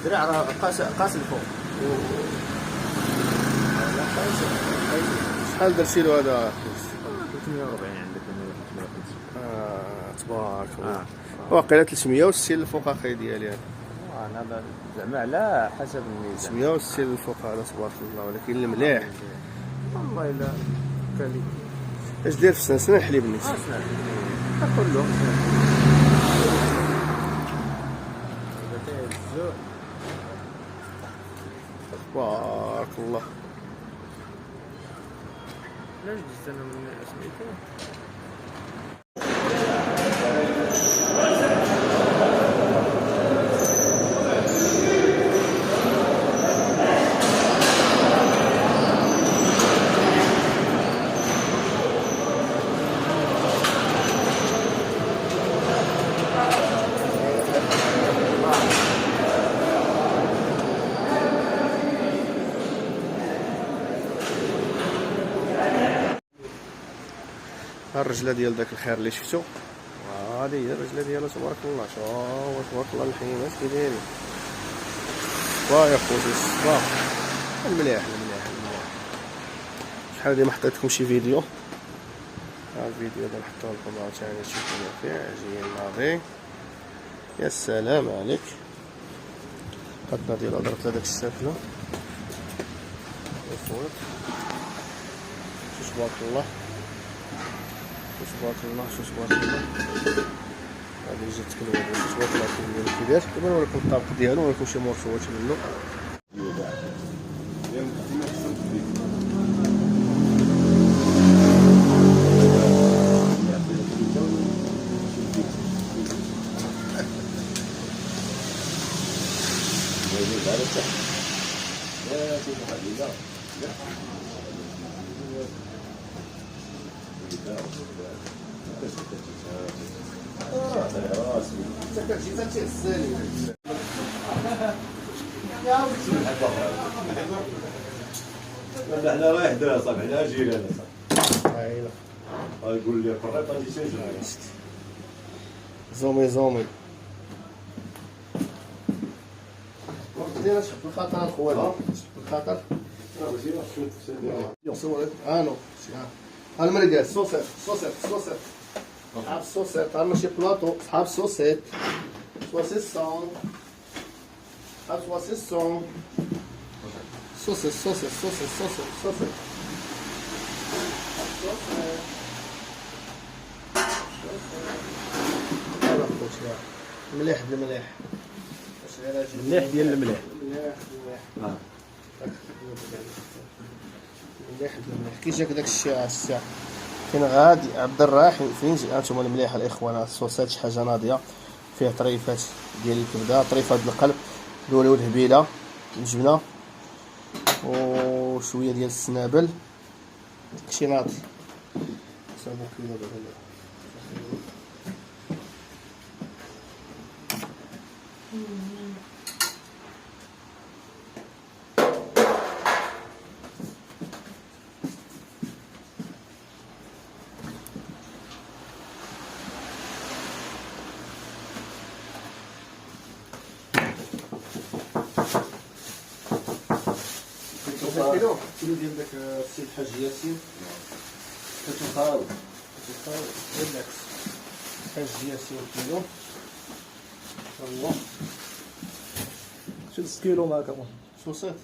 الدراع راه قاس الفوق. شحال درتي له هذا؟ 340 عندك هنا 350. تبارك الله. واقيلا 360 الفوق اخي ديالي هذا. انا زعما على حسب الميزان 360 الفوق هذا تبارك الله، ولكن المليح والله الا كالي. اش داير في سنة الحليب النيس؟ كله تبارك الله. علاش جبت انا من سميتو؟ الرجله ديال داك الخير اللي شفتو، هذه هي الرجله ديالها تبارك الله. شوف تبارك الله الحيمات كي دايرين. صبا يا خوتي صبا. المليح. شحال هادي ما حطيتلكم شي فيديو. ها الفيديو هذا نحطوه لكم عاوتاني تشوفوا فيه عجين ناضي. يا سلام عليك. قدنا ديال درت هذاك السافله الفوت. تبارك الله تبارك الله. هذه جات كلوه تبارك الله كي داير. دابا نوريكم الطابق ديالو ونوريكم شي مرفوعات منه. حنا رايح دراسه حنا جيران هايله. يقول لي قريت غادي تنجح زومي دينا شوف الخطر الخوات. الخطر صورت نو المريقات صوصيت صحاب الصوصيت. هذا ماشي بلاطو صحاب الصوصيت. صوصيسون صحاب صوصيسون. صوصيت مليح بالمليح. مليح ديال المليح. مليح كي جاك داك الشيء الساعه كاين غادي عبد الرحيم فين جا. هانتوما المليح الاخوان. الصوصات شي حاجه ناضيه فيها طريفات ديال الكبده، طريفات القلب، الولي والهبيله، الجبنه وشويه ديال السنابل. داكشي ناضي. صابو كيلو دابا. كيلو ديال داك السيد الحاج ياسين. كتخاوي بالعكس الحاج ياسين كيلو. هو 6 كيلو معاك اخو. صوصيت.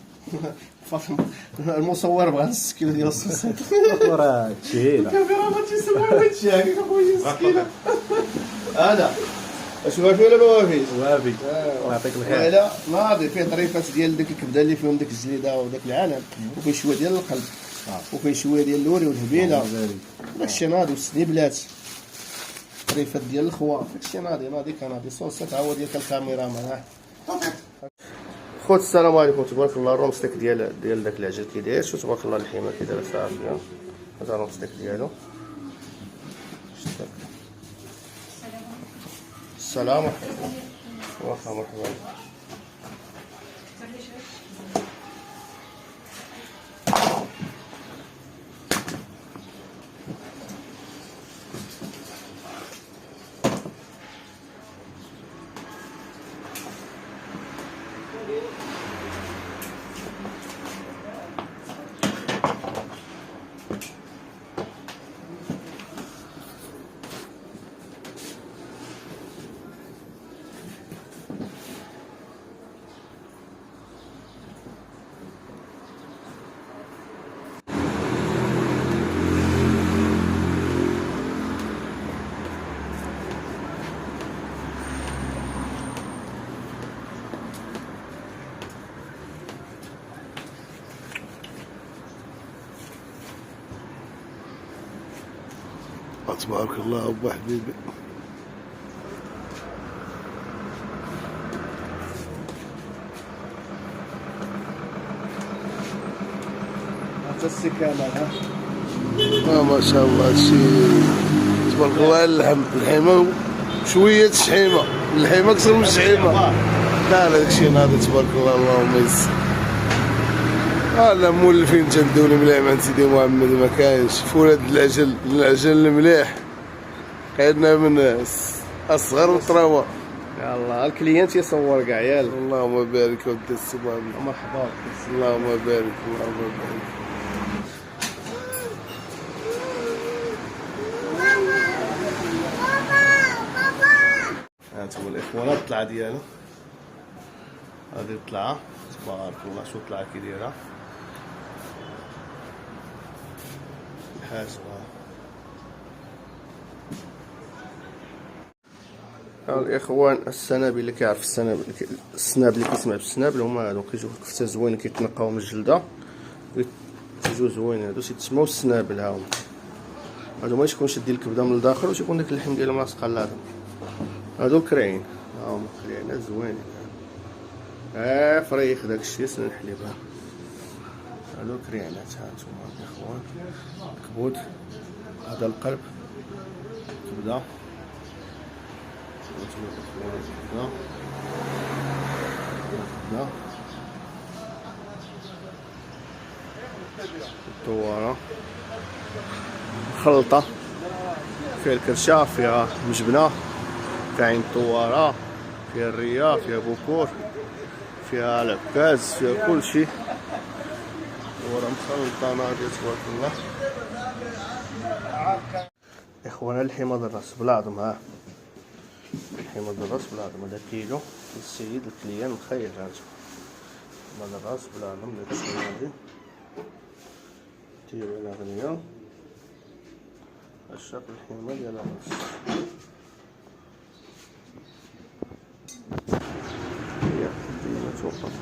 المصور بغا نص كيلو ديال الصوصيت. راه تشيله. الكاميرا ما تيصور هادشي هكاك اخويا 6 كيلو. انا واش وافي ولا ما وافيش؟ وافي. الله يعطيك الخير. لا ناضي فيه طريفات ديال ديك الكبده اللي فيهم ديك الجليده وداك العنب، وفيه شويه ديال القلب، وفيه شويه ديال اللوري والهبيله. داكشي ناضي والسنيبلات، طريفات ديال الخوا. داكشي ناضي كناضي صوصات. ها هو ديال الكاميرا مان. خوت السلام عليكم. تبارك الله. الروم ستيك ديال داك العجل كي داير. شوف تبارك الله الحيمه كي دايره صافيه. هذا الروم ستيك ديالو. السلام عليكم. واخا مرحبا. تبارك الله أبو حبيبي. حتى السكانة ها ما شاء الله هادشي تبارك الله. اللحم الحيمة شوية شحيمة، اللحيمة أكثر من الشحيمة. لا داكشي ناضي تبارك الله اللهم يسر. لا مولفين تندوني مليح مع سيدي محمد ما كاينش فولاد العجل المليح عندنا من الصغر والطراوه. يلا الكليانت يصور كاع عيال. اللهم بارك ودي السي محمد. مرحبا. اللهم بارك اللهم بارك. هانتوما الاخوان الطلعه ديالو، هذه الطلعه تبارك الله. شوف الطلعه كي دايره الحاجبه. الاخوان السنابل اللي كيعرف السناب اللي كيسمع بالسنابل هما هادو كيجيو كفته زوينه كيتنقاو من الجلده كيجيو زوينين هادو تيتسموا السنابل. ها هما هادو ما تكونش شادين الكبده من الداخل وتيكون داك اللحم ديالهم لاصق على هذا. هادو الكرعين ها هما كرعينات زوينين فريخ داكشي سن الحليب. هادو الكرعينات هانتوما الاخوان. الكبود هذا القلب كبده الطوارة خلطة فيها الكرشة، فيها مجبنة، فيها عين الطوارة، فيها الرية، فيها بوكور، فيها العكاز، فيها كل شي. طوارة مخلطة ناضية تبارك الله. إخوانا الحمى الراس بالعظم. ها الحمى الراس بالعظم هذا كيلو للسيد الكليان مخير. هانتوما حمى الراس بالعظم داك الشيء هادي ديرو على غنية عشاق الحمى ديال الراس. هي ديما توقف